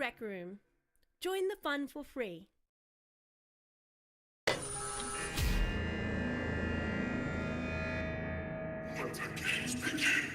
Rec Room. Join the fun for free. Let the games begin.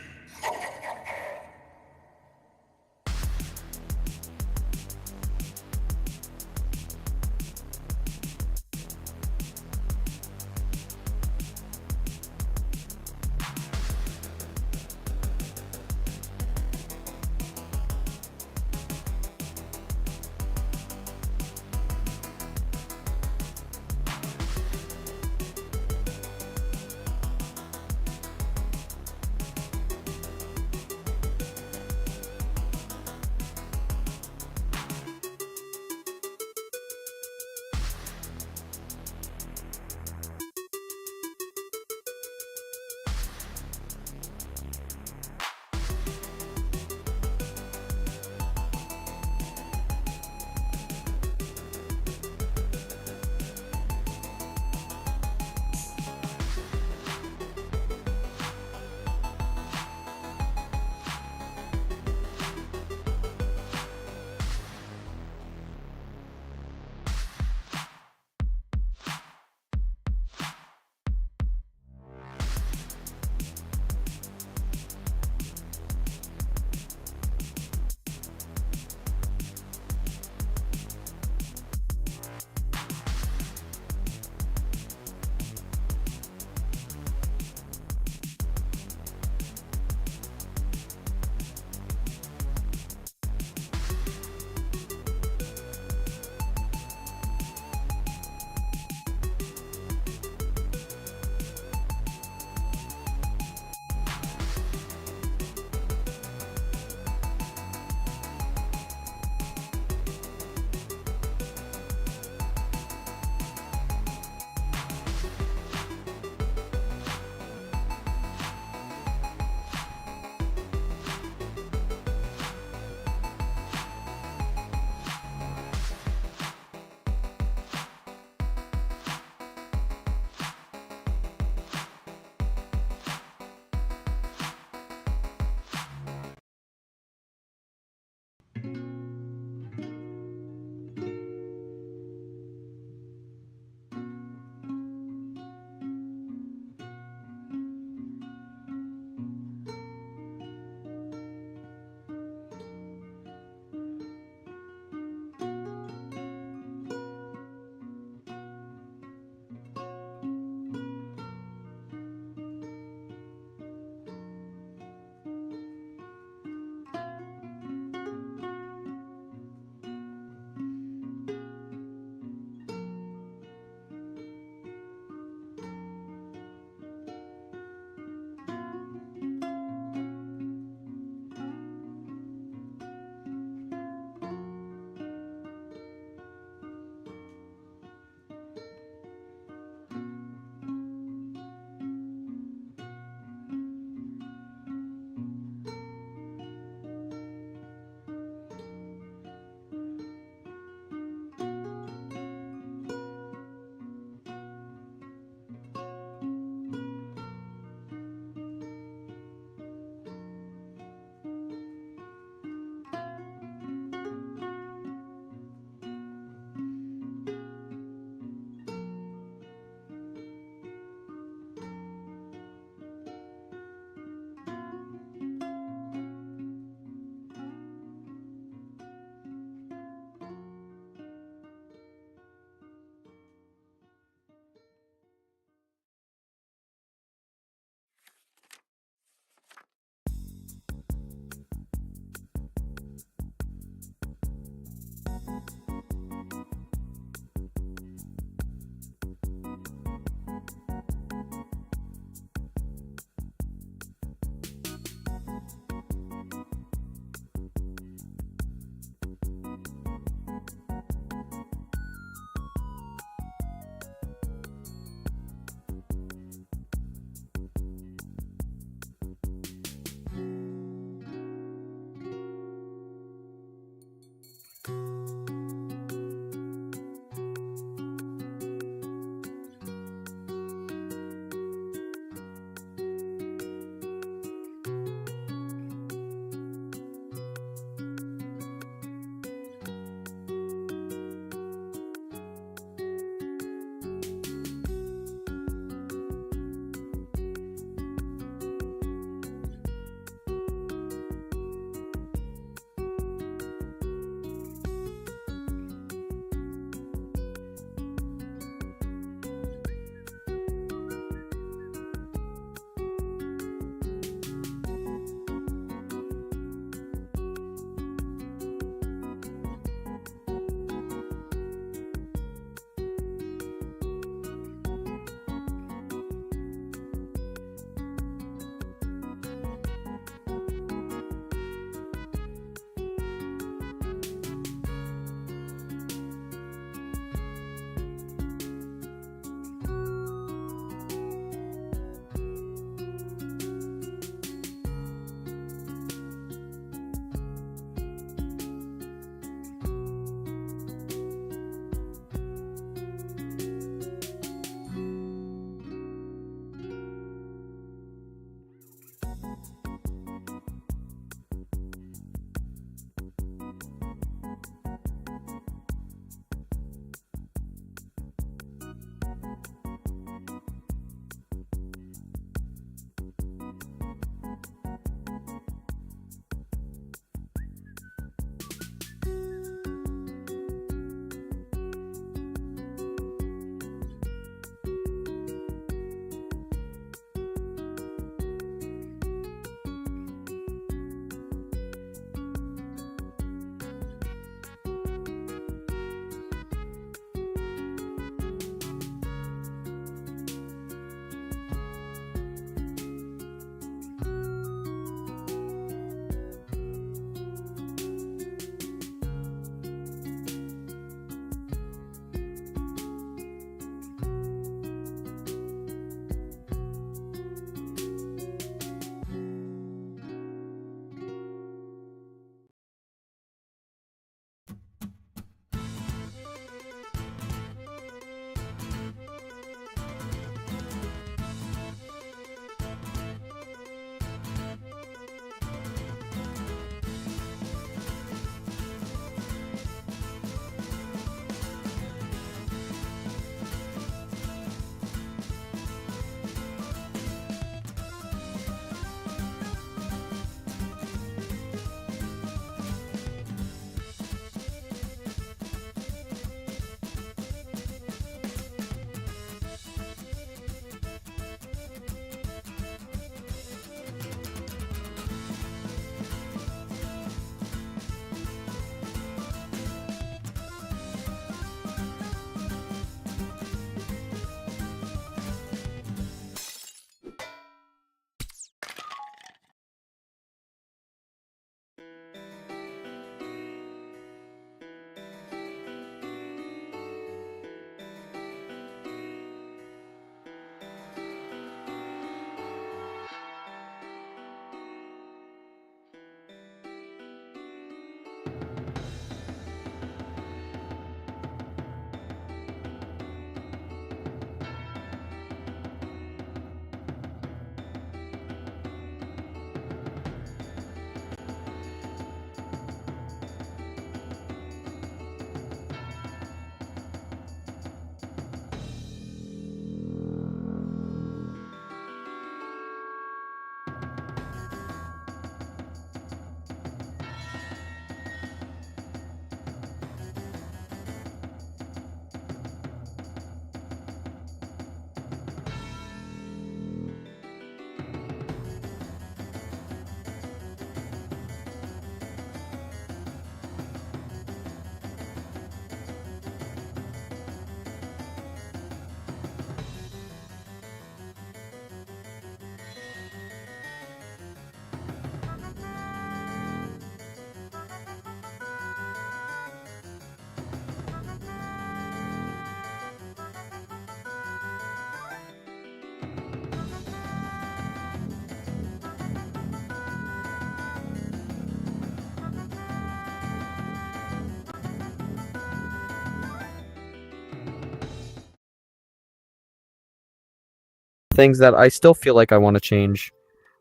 things that I still feel like I want to change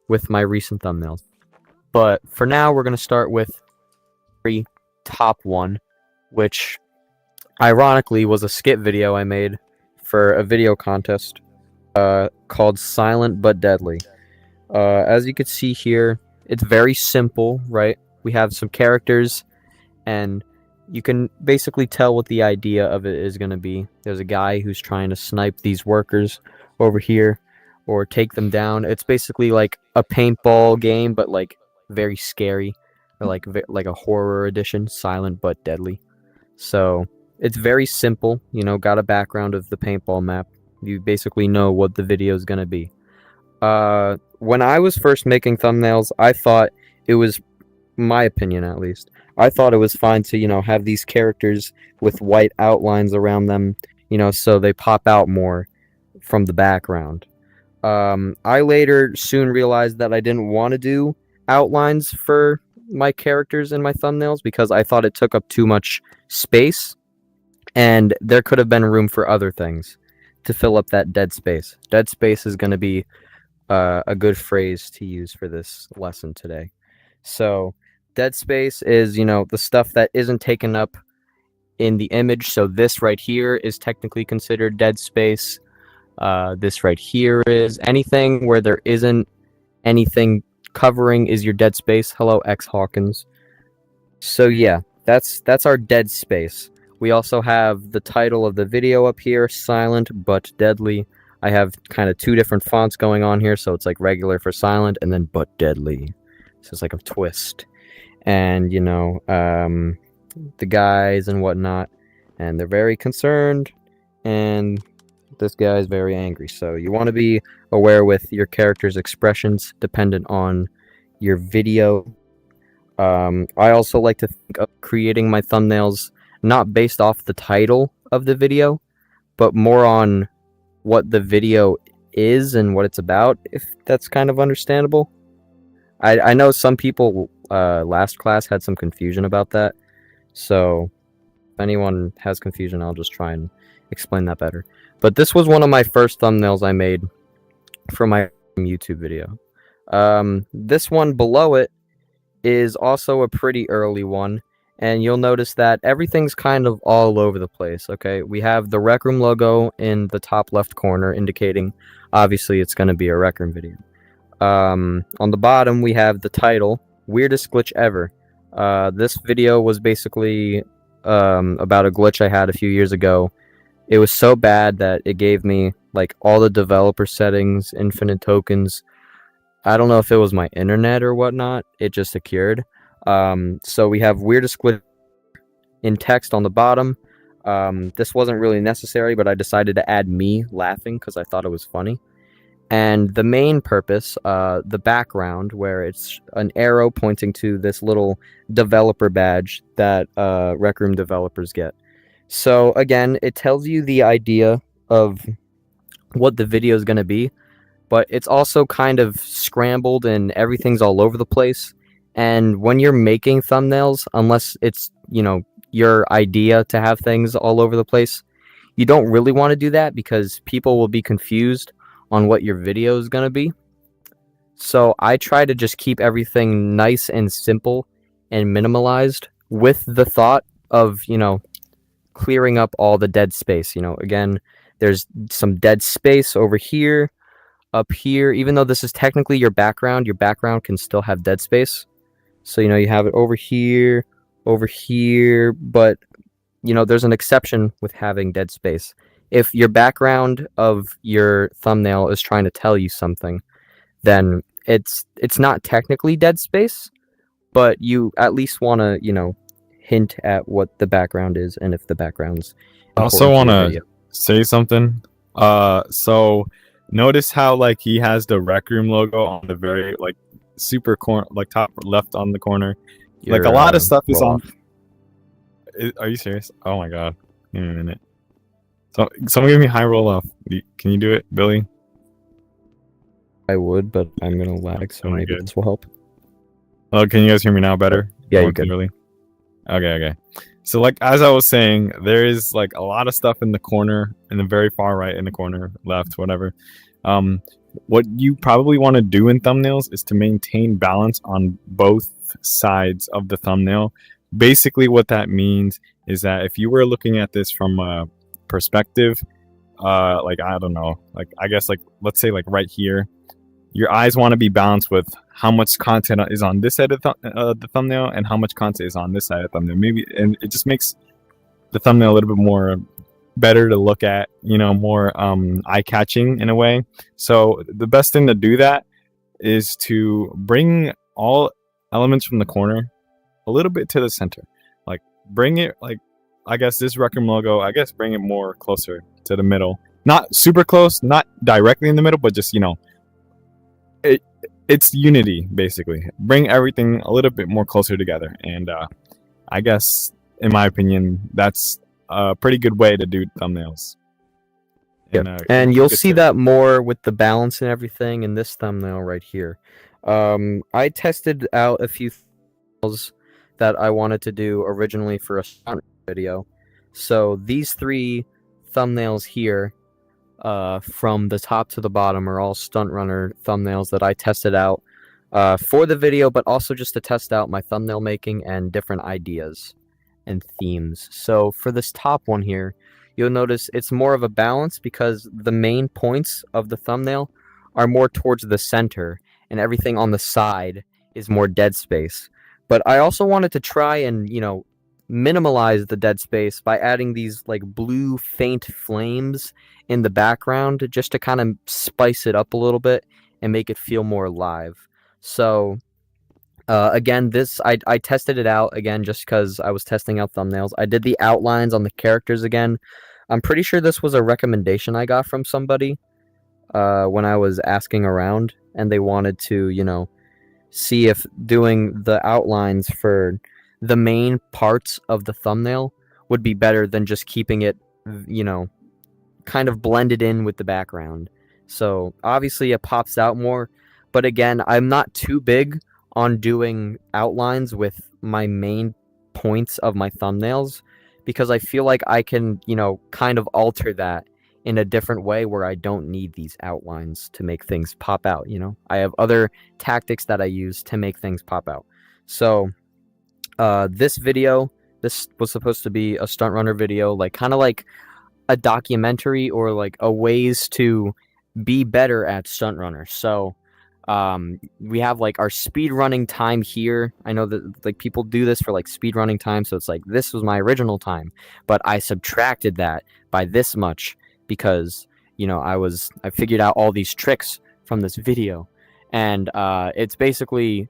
with my recent thumbnails. But for now, we're going to start with the top one, which ironically was a skit video I made for a video contest called Silent But Deadly. As you can see here, it's very simple, right? We have some characters, and you can basically tell what the idea of it is going to be. There's a guy who's trying to snipe these workers over here or take them down. It's basically like a paintball game, but like very scary, or like a horror edition, Silent But Deadly. So it's very simple, got a background of the paintball map. You basically know what the video is going to be. When I was first making thumbnails, I thought it was, my opinion at least, I thought it was fine to, have these characters with white outlines around them, so they pop out more from the background. I later soon realized that I didn't want to do outlines for my characters in my thumbnails because I thought it took up too much space, and there could have been room for other things to fill up that dead space. Dead space is going to be a good phrase to use for this lesson today. So dead space is, the stuff that isn't taken up in the image. So this right here is technically considered dead space. This right here is anything where there isn't anything covering is your dead space. Hello, X Hawkins. So yeah, that's our dead space. We also have the title of the video up here, Silent But Deadly. I have kind of two different fonts going on here, so it's like regular for silent and then but deadly. So it's like a twist. And, the guys and whatnot, and they're very concerned, and this guy is very angry. So you want to be aware with your character's expressions dependent on your video. I also like to think of creating my thumbnails not based off the title of the video, but more on what the video is and what it's about, if that's kind of understandable. I know some people last class had some confusion about that, so if anyone has confusion, I'll just try and explain that better. But this was one of my first thumbnails I made for my YouTube video. This one below it is also a pretty early one, and you'll notice that everything's kind of all over the place, okay? We have the Rec Room logo in the top left corner, indicating, obviously, it's going to be a Rec Room video. On the bottom, we have the title, Weirdest Glitch Ever. This video was basically about a glitch I had a few years ago. It was so bad that it gave me, like, all the developer settings, infinite tokens. I don't know if it was my internet or whatnot. It just occurred. So we have Weirdest Glitch in text on the bottom. This wasn't really necessary, but I decided to add me laughing because I thought it was funny. And the main purpose, the background, where it's an arrow pointing to this little developer badge that Rec Room developers get. So again, it tells you the idea of what the video is going to be, but it's also kind of scrambled and everything's all over the place. And when you're making thumbnails, unless it's, your idea to have things all over the place, you don't really want to do that because people will be confused on what your video is going to be. So I try to just keep everything nice and simple and minimalized with the thought of, clearing up all the dead space. Again, there's some dead space over here, up here. Even though this is technically your background can still have dead space. So, you have it over here, but, there's an exception with having dead space. If your background of your thumbnail is trying to tell you something, then it's not technically dead space, but you at least want to, hint at what the background is and if the background's I also want to say something. So notice how, like, he has the Rec Room logo on the very, like, super corner, like, top left on the corner. Like, a lot of stuff is on. Are you serious? Oh my god. Give me a minute. So, someone give me high roll off. Can you do it, Billy? I would, but I'm gonna lag, so maybe this will help. Oh, can you guys hear me now better? Yeah, you can. Really? Okay. So, like, as I was saying, there is, like, a lot of stuff in the corner, in the very far right, in the corner, left, whatever. What you probably want to do in thumbnails is to maintain balance on both sides of the thumbnail. Basically, what that means is that if you were looking at this from a perspective, like I don't know, like I guess like let's say like right here, your eyes want to be balanced with how much content is on this side of the thumbnail and how much content is on this side of the thumbnail. Maybe, and it just makes the thumbnail a little bit more better to look at, you know, more eye-catching in a way. So the best thing to do that is to bring all elements from the corner a little bit to the center. Like bring it, like I guess this Rec Room logo, I guess bring it more closer to the middle. Not super close, not directly in the middle, but just, you know, it's unity basically. Bring everything a little bit more closer together, and I guess in my opinion that's a pretty good way to do thumbnails. And you'll see that more with the balance and everything in this thumbnail right here. I tested out a few thumbnails that I wanted to do originally for a stunt video. So these 3 thumbnails here, from the top to the bottom, are all Stunt Runner thumbnails that I tested out for the video, but also just to test out my thumbnail making and different ideas and themes. So for this top one here, you'll notice it's more of a balance because the main points of the thumbnail are more towards the center and everything on the side is more dead space. But I also wanted to try and, you know, minimalize the dead space by adding these like blue faint flames in the background just to kind of spice it up a little bit and make it feel more alive. So again, this I tested it out again just because I was testing out thumbnails. I did the outlines on the characters again. I'm pretty sure this was a recommendation I got from somebody when I was asking around, and they wanted to, you know, see if doing the outlines for the main parts of the thumbnail would be better than just keeping it, you know, kind of blended in with the background. So obviously it pops out more, but again, I'm not too big on doing outlines with my main points of my thumbnails because I feel like I can, you know, kind of alter that in a different way where I don't need these outlines to make things pop out, you know? I have other tactics that I use to make things pop out. So this video, this was supposed to be a Stunt Runner video, like kind of like a documentary or like a ways to be better at Stunt Runner. So we have like our speed running time here. I know that like people do this for like speed running time, so it's like this was my original time, but I subtracted that by this much because, you know, I figured out all these tricks from this video, and it's basically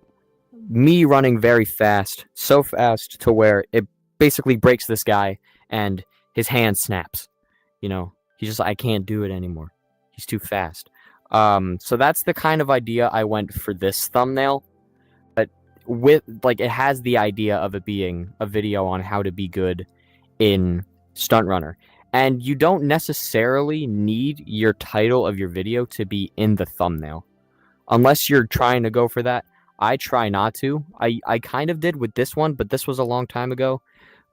me running very fast, so fast to where it basically breaks this guy and his hand snaps. You know, he's just, I can't do it anymore. He's too fast. So that's the kind of idea I went for this thumbnail, but with like it has the idea of it being a video on how to be good in Stunt Runner. And you don't necessarily need your title of your video to be in the thumbnail. Unless you're trying to go for that. I try not to. I kind of did with this one, but this was a long time ago.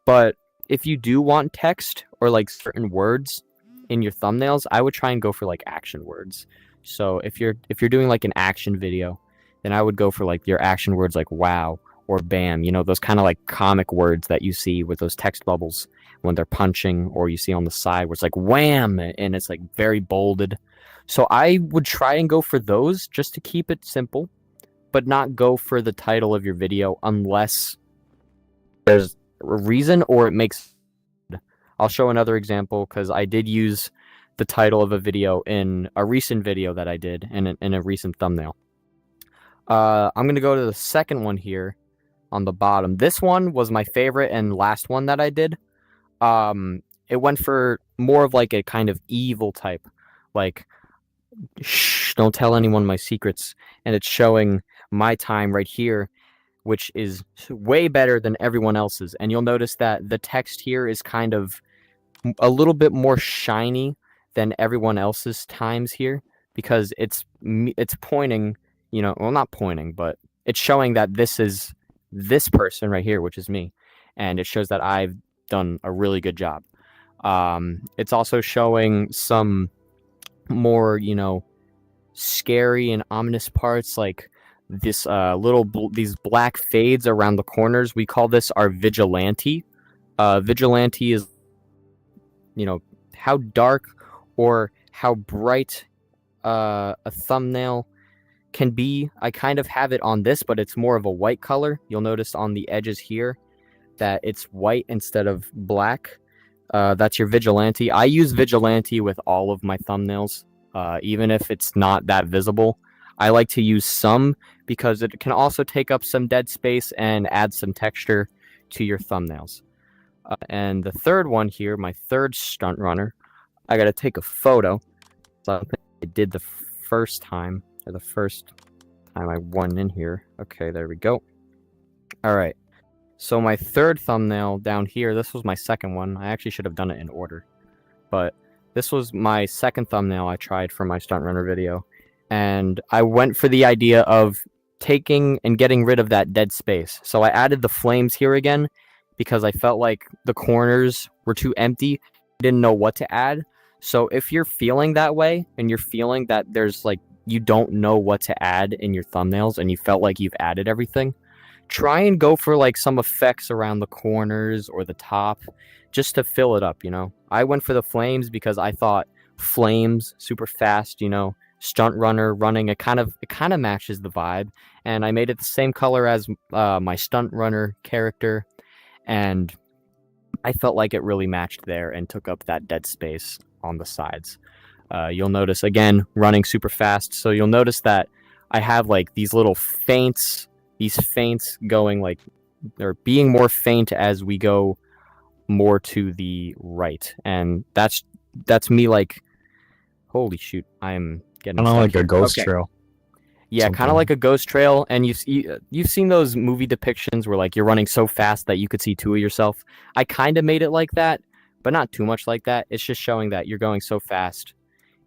But if you do want text or like certain words in your thumbnails, I would try and go for like action words. So if you're doing like an action video, then I would go for like your action words like wow or bam, you know, those kind of like comic words that you see with those text bubbles when they're punching, or you see on the side where it's like wham and it's like very bolded. So I would try and go for those just to keep it simple, but not go for the title of your video unless there's a reason or it makes. I'll show another example because I did use the title of a video in a recent video that I did in a recent thumbnail. I'm going to go to the second one here on the bottom. This one was my favorite and last one that I did. It went for more of like a kind of evil type, like, shh, don't tell anyone my secrets. And it's showing my time right here, which is way better than everyone else's. And you'll notice that the text here is kind of a little bit more shiny than everyone else's times here because it's pointing, you know, well, not pointing, but it's showing that this is this person right here, which is me. And it shows that I've done a really good job. It's also showing some more, you know, scary and ominous parts, like this these black fades around the corners. We call this our vigilante. Vigilante is, you know, how dark or how bright a thumbnail can be. I kind of have it on this, but it's more of a white color. You'll notice on the edges here that it's white instead of black. That's your vigilante. I use vigilante with all of my thumbnails, even if it's not that visible. I like to use some because it can also take up some dead space and add some texture to your thumbnails. And the third one here, my third stunt runner, I got to take a photo. So I did the first time I went in here. Okay, there we go. All right. So my third thumbnail down here, this was my second one. I actually should have done it in order. But this was my second thumbnail I tried for my stunt runner video. And I went for the idea of taking and getting rid of that dead space. So I added the flames here again because I felt like the corners were too empty. I didn't know what to add. So if you're feeling that way and you're feeling that there's like you don't know what to add in your thumbnails and you felt like you've added everything, try and go for like some effects around the corners or the top just to fill it up, you know. I went for the flames because I thought flames, super fast, you know, stunt runner running, it kind of matches the vibe. And I made it the same color as my stunt runner character, and I felt like it really matched there and took up that dead space on the sides. You'll notice, again, running super fast. So you'll notice that I have like these little feints, going like they're being more faint as we go more to the right. And that's me like, holy shoot, I'm getting kind of like a ghost trail. Yeah, kind of like a ghost trail. And you've seen those movie depictions where like you're running so fast that you could see two of yourself. I kind of made it like that, but not too much like that. It's just showing that you're going so fast,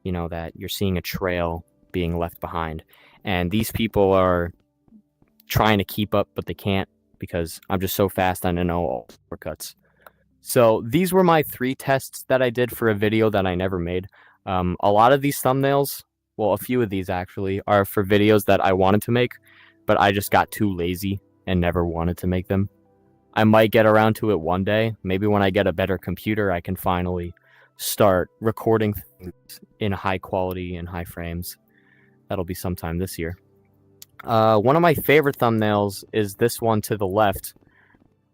you know, that you're seeing a trail being left behind. And these people are trying to keep up, but they can't because I'm just so fast. I don't know all the shortcuts. So these were my 3 tests that I did for a video that I never made. A lot of these thumbnails, well, a few of these actually, are for videos that I wanted to make, but I just got too lazy and never wanted to make them. I might get around to it one day. Maybe when I get a better computer, I can finally start recording things in high quality and high frames. That'll be sometime this year. One of my favorite thumbnails is this one to the left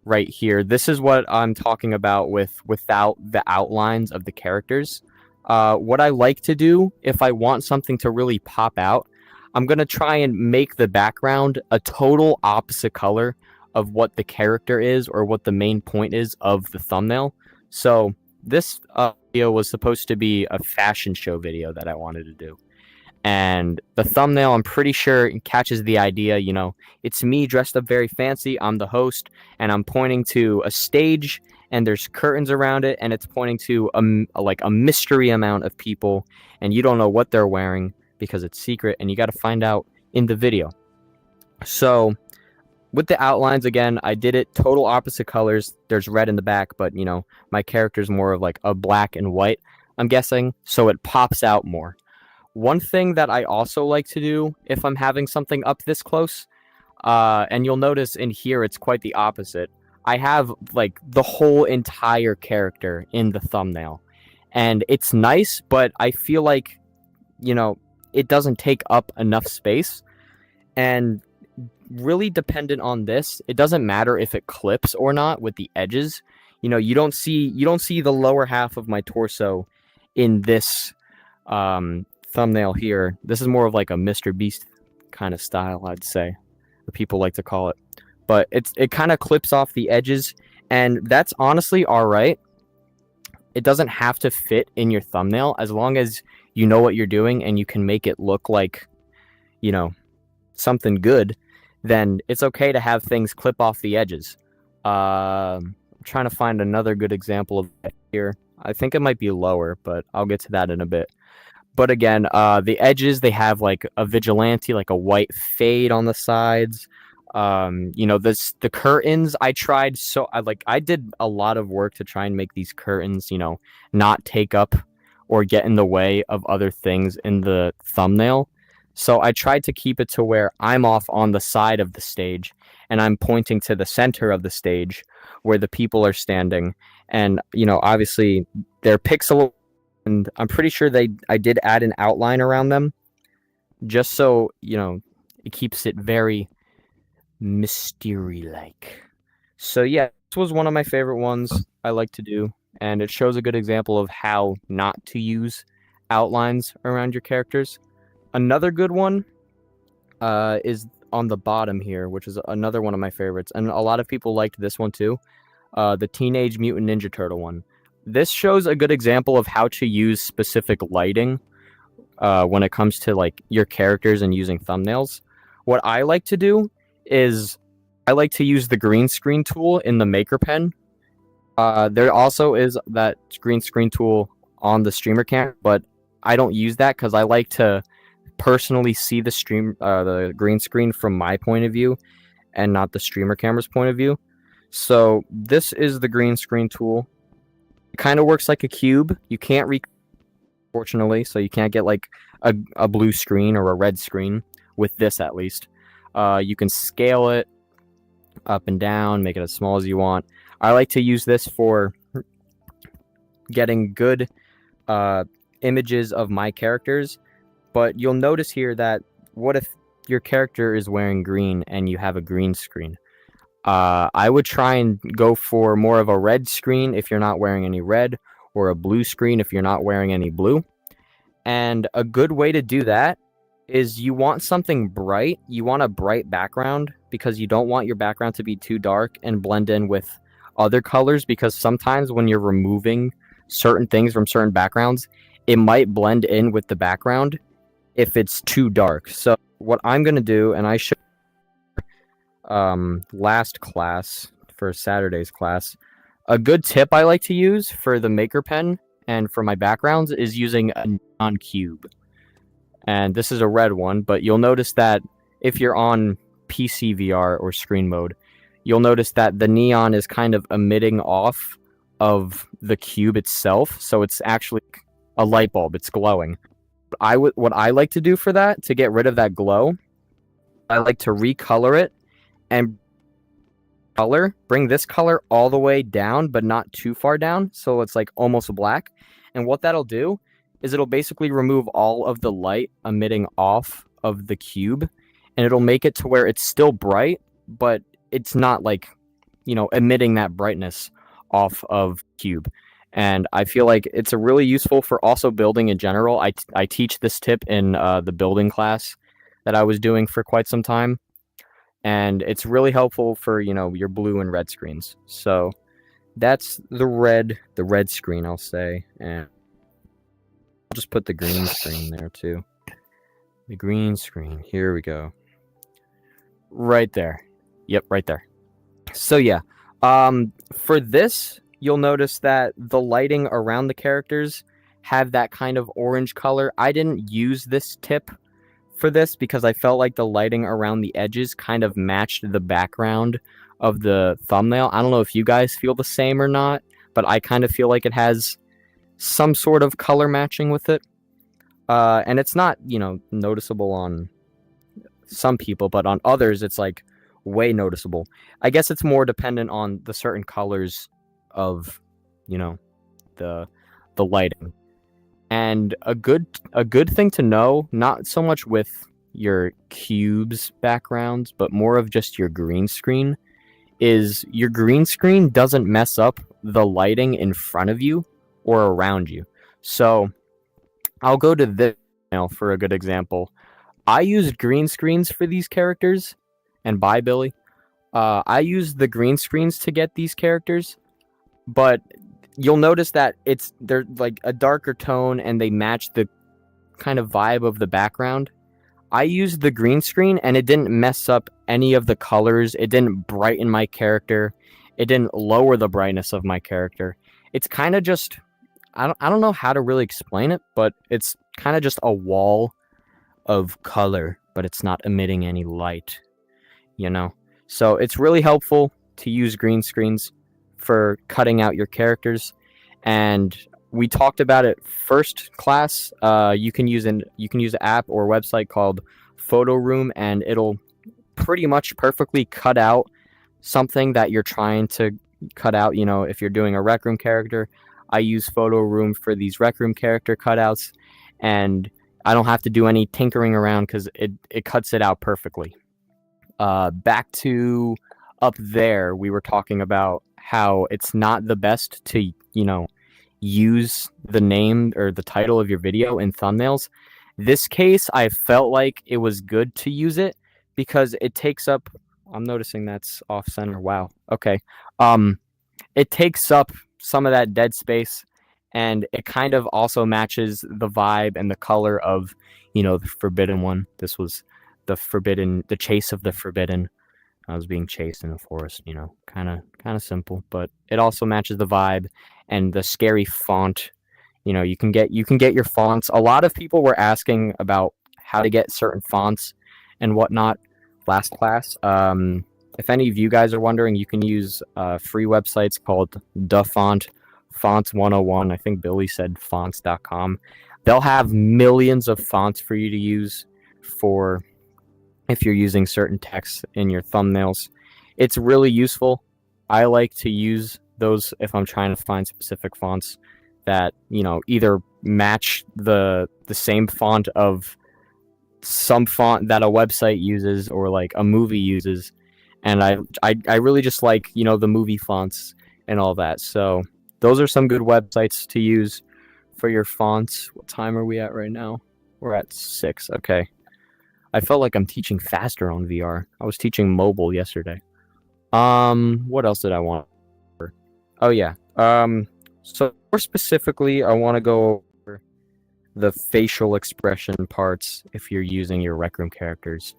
right here. This is what I'm talking about without the outlines of the characters. What I like to do if I want something to really pop out, I'm going to try and make the background a total opposite color of what the character is or what the main point is of the thumbnail. So this video was supposed to be a fashion show video that I wanted to do. And the thumbnail, I'm pretty sure it catches the idea, you know, it's me dressed up very fancy. I'm the host and I'm pointing to a stage and there's curtains around it and it's pointing to a mystery amount of people and you don't know what they're wearing because it's secret and you got to find out in the video. So with the outlines, again, I did it total opposite colors. There's red in the back, but you know, my character's more of like a black and white, I'm guessing, so it pops out more. One thing that I also like to do if I'm having something up this close, and you'll notice in here it's quite the opposite. I have like the whole entire character in the thumbnail. And it's nice, but I feel like, you know, it doesn't take up enough space. And really dependent on this, it doesn't matter if it clips or not with the edges. You know, you don't see the lower half of my torso in this thumbnail here. This is more of like a Mr. Beast kind of style, I'd say, what people like to call it. But it kind of clips off the edges, and that's honestly all right. It doesn't have to fit in your thumbnail as long as you know what you're doing and you can make it look like, you know, something good. Then it's okay to have things clip off the edges. I'm trying to find another good example of that here. I think it might be lower, but I'll get to that in a bit. But again, the edges, they have like a vigilante, like a white fade on the sides. You know, the curtains, I did a lot of work to try and make these curtains, you know, not take up or get in the way of other things in the thumbnail. So I tried to keep it to where I'm off on the side of the stage and I'm pointing to the center of the stage where the people are standing. And, obviously they're pixel, and I'm pretty sure I did add an outline around them just so, it keeps it very mystery-like. So yeah, this was one of my favorite ones I like to do, and it shows a good example of how not to use outlines around your characters. Another good one is on the bottom here, which is another one of my favorites, and a lot of people liked this one too, the Teenage Mutant Ninja Turtle one. This shows a good example of how to use specific lighting when it comes to like your characters and using thumbnails. What I like to do is I like to use the green screen tool in the Maker Pen. There also is that green screen tool on the streamer cam, but I don't use that because I like to personally see the green screen from my point of view and not the streamer camera's point of view. So this is the green screen tool. It kind of works like a cube. You can't fortunately, so you can't get like a blue screen or a red screen with this, at least. You can scale it up and down, make it as small as you want. I like to use this for getting good images of my characters, but you'll notice here that what if your character is wearing green and you have a green screen? I would try and go for more of a red screen if you're not wearing any red, or a blue screen if you're not wearing any blue. And a good way to do that is you want something bright. You want a bright background because you don't want your background to be too dark and blend in with other colors, because sometimes when you're removing certain things from certain backgrounds, it might blend in with the background if it's too dark. So what I'm going to do, and I showed last class for Saturday's class, a good tip I like to use for the Maker Pen and for my backgrounds is using a neon cube. And this is a red one, but you'll notice that if you're on PC VR or screen mode, you'll notice that the neon is kind of emitting off of the cube itself, so it's actually a light bulb. It's glowing. What I like to do for that, to get rid of that glow, I like to recolor it and bring this color all the way down, but not too far down, so it's like almost black. And what that'll do is it'll basically remove all of the light emitting off of the cube, and it'll make it to where it's still bright, but it's not like, emitting that brightness off of cube. And I feel like it's a really useful for also building in general. I teach this tip in the building class that I was doing for quite some time, and it's really helpful for your blue and red screens. So that's the red screen, I'll say, and I'll just put the green screen there too. The green screen, here we go, right there. Yep, right there. So yeah, for this, you'll notice that the lighting around the characters have that kind of orange color. I didn't use this tip for this because I felt like the lighting around the edges kind of matched the background of the thumbnail. I don't know if you guys feel the same or not, but I kind of feel like it has some sort of color matching with it. And it's not, noticeable on some people, but on others, it's like way noticeable. I guess it's more dependent on the certain colors of, the lighting. And a good thing to know, not so much with your cubes backgrounds, but more of just your green screen, is your green screen doesn't mess up the lighting in front of you or around you. So I'll go to this now for a good example. I used green screens for these characters, and bye, Billy. I used the green screens to get these characters, but you'll notice that they're like a darker tone and they match the kind of vibe of the background. I used the green screen and it didn't mess up any of the colors. It didn't brighten my character. It didn't lower the brightness of my character. It's kind of just, I don't know how to really explain it, but it's kind of just a wall of color, but it's not emitting any light, So it's really helpful to use green screens for cutting out your characters. And we talked about it first class. You can use an app or website called Photo Room, and it'll pretty much perfectly cut out something that you're trying to cut out. You know, if you're doing a Rec Room character, I use Photo Room for these Rec Room character cutouts, and I don't have to do any tinkering around because it cuts it out perfectly. Back to up there, we were talking about how it's not the best to, you know, use the name or the title of your video in thumbnails. This case, I felt like it was good to use it because it takes up, I'm noticing that's off center. Wow. Okay. It takes up some of that dead space, and it kind of also matches the vibe and the color of, you know, the Forbidden one. This was the chase of the Forbidden. I was being chased in a forest, you know, kind of simple, but it also matches the vibe and the scary font. You know, you can get your fonts. A lot of people were asking about how to get certain fonts and whatnot last class. If any of you guys are wondering, you can use free websites called DaFont, Fonts 101. I think Billy said fonts.com. They'll have millions of fonts for you to use for if you're using certain text in your thumbnails. It's really useful. I like to use those if I'm trying to find specific fonts that, you know, either match the same font of some font that a website uses or like a movie uses. And I really just like, you know, the movie fonts and all that. So those are some good websites to use for your fonts. What time are we at right now? We're at 6. Okay. I felt like I'm teaching faster on VR. I was teaching mobile yesterday. What else did I want? Oh yeah. So more specifically, I want to go over the facial expression parts if you're using your Rec Room characters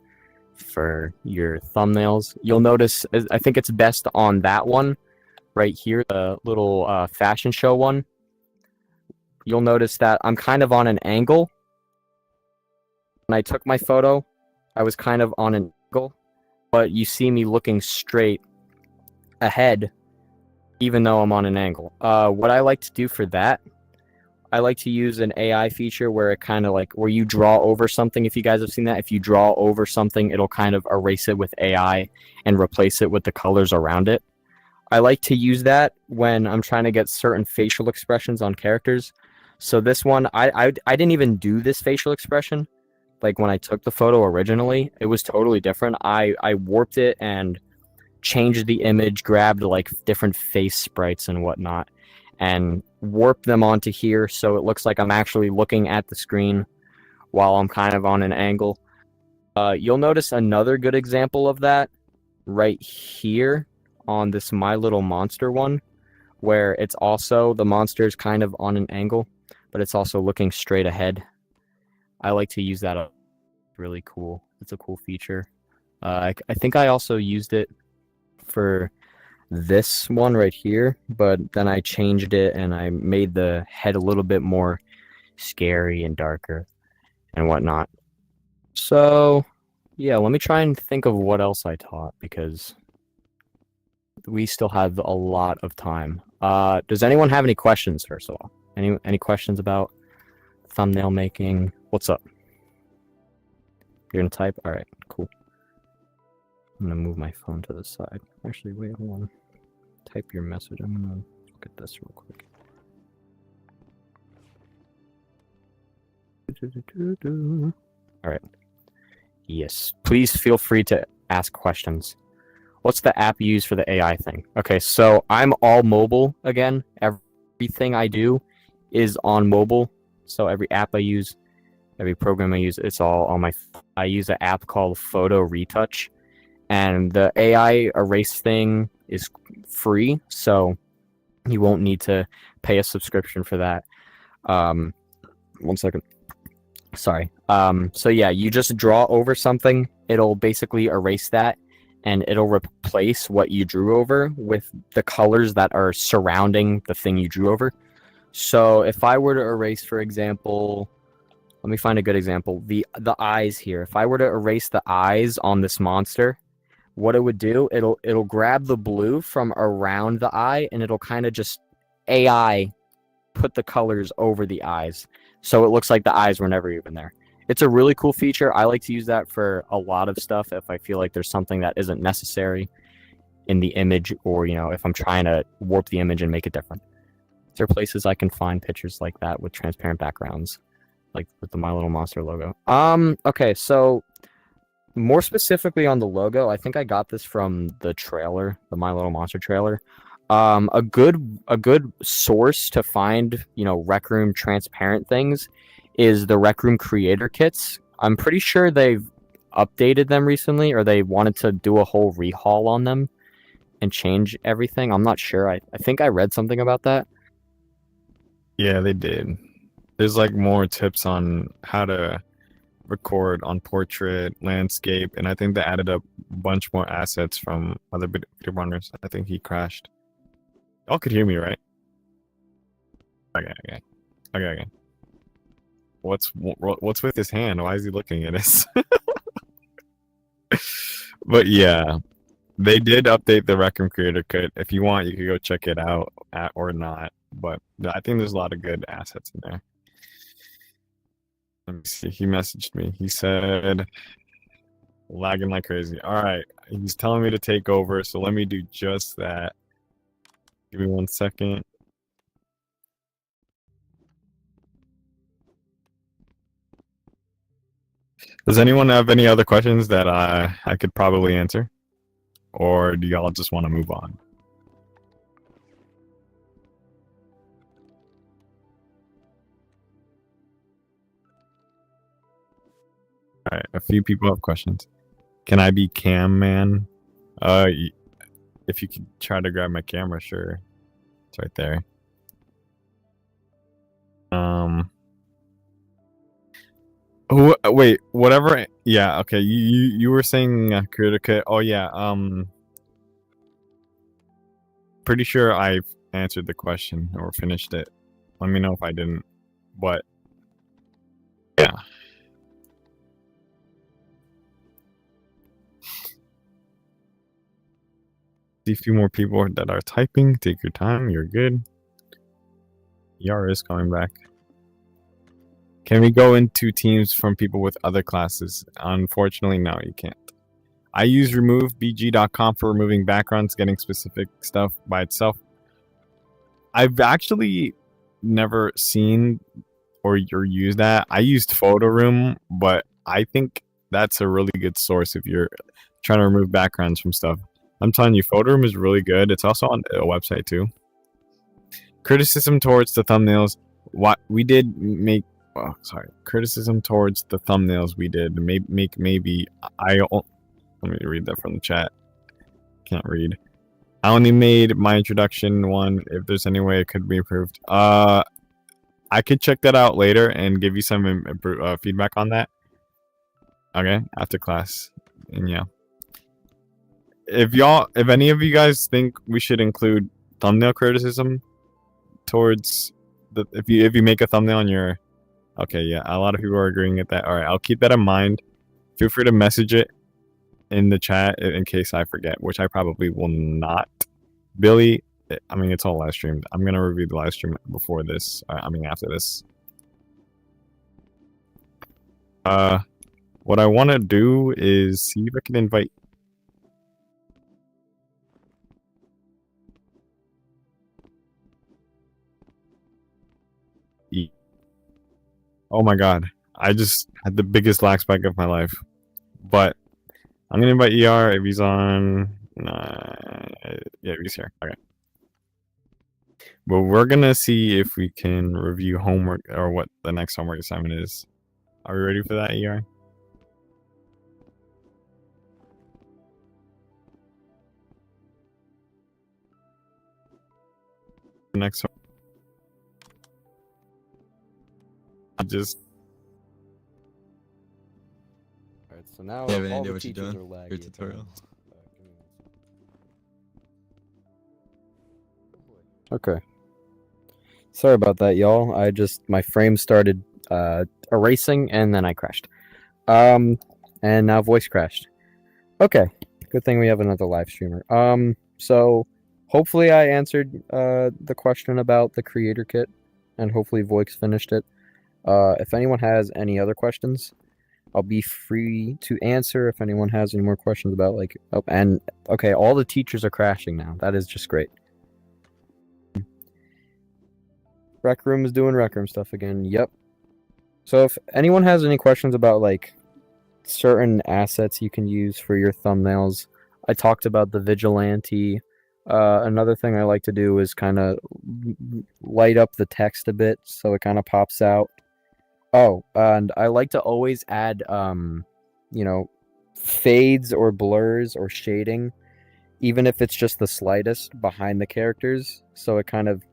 for your thumbnails. You'll notice, I think it's best on that one right here, the little fashion show one. You'll notice that I'm kind of on an angle. When I took my photo, I was kind of on an angle, but you see me looking straight ahead even though I'm on an angle. What I like to do for that, I like to use an AI feature where it kind of like, where you draw over something. If you guys have seen that, if you draw over something, it'll kind of erase it with AI and replace it with the colors around it. I like to use that when I'm trying to get certain facial expressions on characters. So this one, I didn't even do this facial expression. Like when I took the photo originally, it was totally different. I warped it and changed the image, grabbed like different face sprites and whatnot, and warped them onto here so it looks like I'm actually looking at the screen while I'm kind of on an angle. You'll notice another good example of that right here on this My Little Monster one, where it's also, the monster is kind of on an angle, but it's also looking straight ahead. I like to use that. Really cool. It's a cool feature. I think I also used it for this one right here, but then I changed it and I made the head a little bit more scary and darker and whatnot. So yeah, let me try and think of what else I taught, because we still have a lot of time. Does anyone have any questions, first of all? Any questions about thumbnail making? What's up? You're gonna type? All right, cool. I'm gonna move my phone to the side. Actually, wait, hold on. Type your message. I'm gonna look at this real quick. All right. Yes, please feel free to ask questions. What's the app you use for the AI thing? Okay, so I'm all mobile again. Everything I do is on mobile. So every app I use, every program I use, it's all on my phone. I use an app called Photo Retouch, and the AI erase thing is free, so you won't need to pay a subscription for that. 1 second. Sorry. So yeah, you just draw over something, it'll basically erase that, and it'll replace what you drew over with the colors that are surrounding the thing you drew over. So if I were to erase, for example, let me find a good example. The eyes here. If I were to erase the eyes on this monster, what it would do, it'll grab the blue from around the eye, and it'll kind of just AI put the colors over the eyes, so it looks like the eyes were never even there. It's a really cool feature. I like to use that for a lot of stuff if I feel like there's something that isn't necessary in the image, or if I'm trying to warp the image and make it different. There are places I can find pictures like that with transparent backgrounds, like with the My Little Monster logo. Okay, so more specifically on the logo, I think I got this from the trailer, the My Little Monster trailer. A good source to find, Rec Room transparent things is the Rec Room creator kits. I'm pretty sure they've updated them recently, or they wanted to do a whole rehaul on them and change everything. I'm not sure. I think I read something about that. Yeah, they did. There's like more tips on how to record on portrait, landscape, and I think they added up a bunch more assets from other video runners. I think he crashed. Y'all could hear me, right? Okay. What's with his hand? Why is he looking at us? But yeah, they did update the Rec Room Creator Kit. If you want, you could go check it out or not. But I think there's a lot of good assets in there. Let me see. He messaged me. He said, lagging like crazy. All right. He's telling me to take over, so let me do just that. Give me 1 second. Does anyone have any other questions that I could probably answer? Or do y'all just want to move on? All right, a few people have questions. Can I be cam man? If you could try to grab my camera, sure. It's right there. Wait, whatever. Yeah, okay. You were saying Creator Kit. Oh yeah. Pretty sure I've answered the question or finished it. Let me know if I didn't. But yeah. See a few more people that are typing. Take your time. You're good. ER is coming back. Can we go into teams from people with other classes? Unfortunately, no, you can't. I use removebg.com for removing backgrounds, getting specific stuff by itself. I've actually never seen or used that. I used Photo Room, but I think that's a really good source if you're trying to remove backgrounds from stuff. I'm telling you, Photo Room is really good. It's also on a website too. Criticism towards the thumbnails. What we did make. Oh, sorry. Criticism towards the thumbnails we did. Maybe let me read that from the chat. Can't read. I only made my introduction one. If there's any way it could be improved, I could check that out later and give you some feedback on that. Okay, after class. And yeah, if any of you guys think we should include thumbnail criticism towards the if you make a thumbnail on your okay, yeah, a lot of people are agreeing with that. All right, I'll keep that in mind. Feel free to message it in the chat in case I forget, which I probably will not. Billy, I mean, it's all live streamed. I'm going to review the live stream before this. After this. What I want to do is see if I can invite. Oh my god. I just had the biggest lag spike of my life. But I'm going to invite ER if he's on. Yeah, he's here. Okay. Well, we're going to see if we can review homework or what the next homework assignment is. Are we ready for that, ER? Next one. Just. Alright, so now Yeah, all man, the what you teachers doing? are laggy. Your tutorial. Okay. Sorry about that, y'all. My frame started erasing and then I crashed. And now voice crashed. Okay. Good thing we have another live streamer. So hopefully I answered the question about the creator kit. and hopefully Voix finished it. If anyone has any other questions, I'll be free to answer. If anyone has any more questions about like, oh, and okay, all the teachers are crashing now. That is just great. Rec Room is doing Rec Room stuff again. Yep. So if anyone has any questions about like certain assets you can use for your thumbnails, I talked about the vigilante. Another thing I like to do is kind of light up the text a bit so it kind of pops out. Oh, and I like to always add, you know, fades or blurs or shading, even if it's just the slightest behind the characters, so it kind of,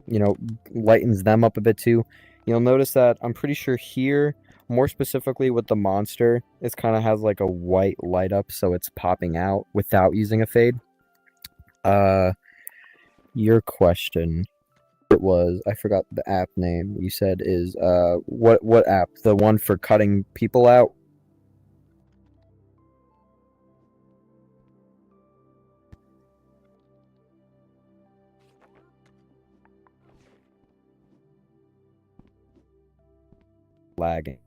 you know, lightens them up a bit too. You'll notice that I'm pretty sure here, more specifically with the monster, it kind of has like a white light up, so it's popping out without using a fade. Your question, it was, I forgot the app name you said is, what app? The one for cutting people out? Lagging.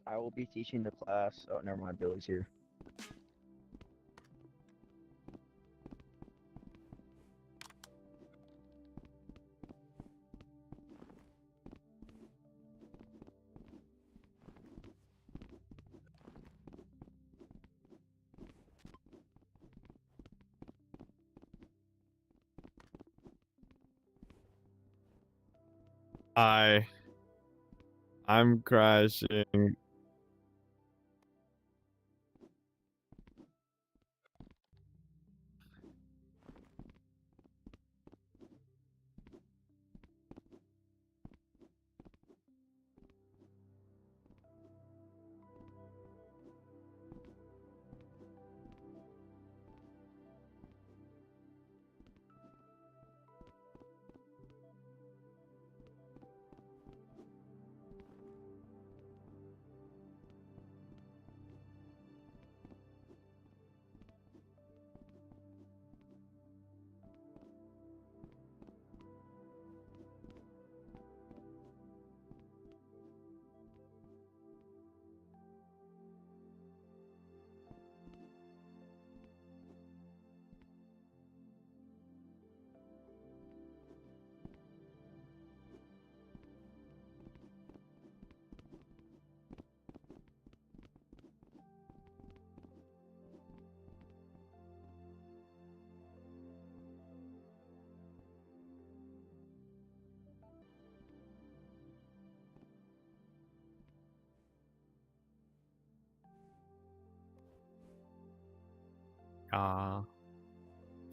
I will be teaching the class. Oh, never mind. Billy's here. I'm crashing.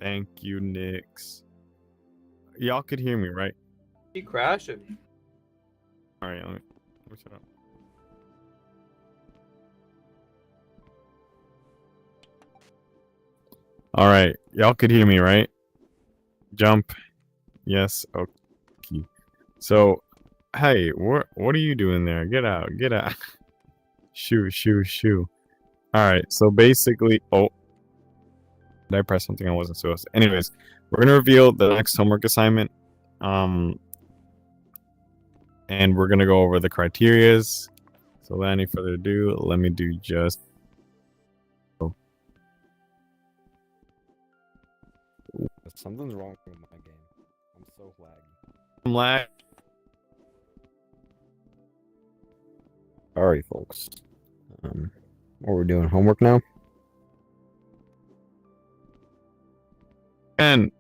Thank you, Nix. Y'all could hear me, right? He crashing. All right, let me shut up. All right, y'all could hear me, right? Jump. Yes. Okay. So, hey, what are you doing there? Get out. Get out. Shoo. All right. So basically, oh, did I press something I wasn't supposed to? Anyways, we're gonna reveal the next homework assignment. And we're gonna go over the criterias. So without any further ado, let me do just. Something's wrong with my game. I'm so laggy. I'm lag. Sorry, folks. What we're doing, homework now? And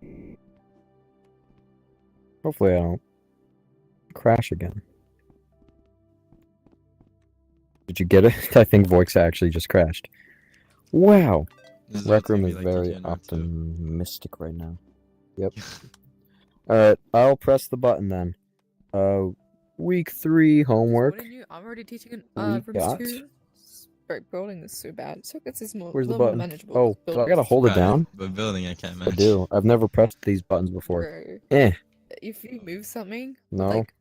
Hopefully I don't crash again. Did you get it? I think Voix actually just crashed. Wow. Rec Room is very optimistic right now. Yep. Alright, I'll press the button then. Week 3 homework. I'm already teaching We from got- 2. Right, building is so bad. Circuits is more, Where's the little more button? manageable. Oh, do I Building gotta is- hold it down? But building, I can't I match. do. I've never pressed these buttons before. Bro, Eh. if you move something, No. like,